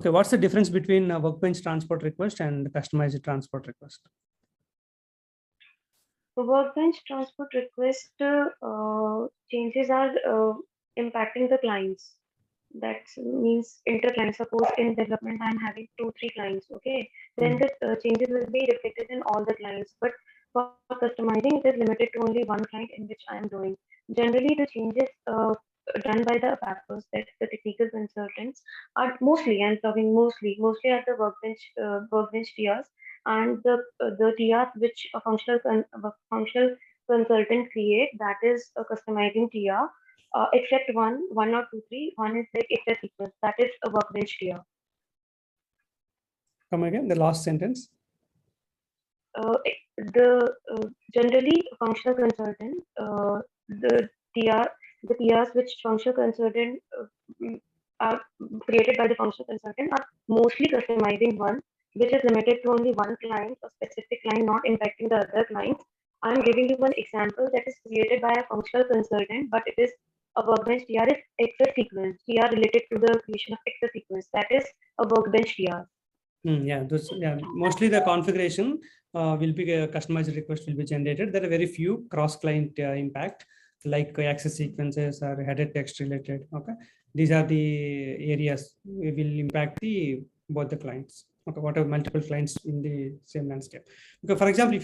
Okay, what's the difference between a workbench transport request and customized transport request? The workbench transport request changes are impacting the clients. That means inter-client. Suppose in development I'm having 2-3 clients, okay? Then the changes will be reflected in all the clients. But for customizing, it is limited to only one client in which I am doing. Generally, the changes done by the factors that the technical consultants are mostly, I'm talking mostly at the workbench TRs, and the TRs which a functional consultant create, that is a customizing TR. Except one or two, three. One is like excess sequence. That is a workbench tier. Come again, the last sentence. Generally functional consultant, the TRs which functional consultant are created by the functional consultant are mostly customizing one, which is limited to only one client, a specific client, not impacting the other clients. I'm giving you one example that is created by a functional consultant, but it is a workbench TR is excess sequence. TR related to the creation of excess sequence. That is a workbench TR. Mostly the configuration will be a customized request will be generated. There are very few cross-client impact, like access sequences or header text related. Okay, these are the areas we will impact both the clients. Okay, what are multiple clients in the same landscape? Okay, for example, if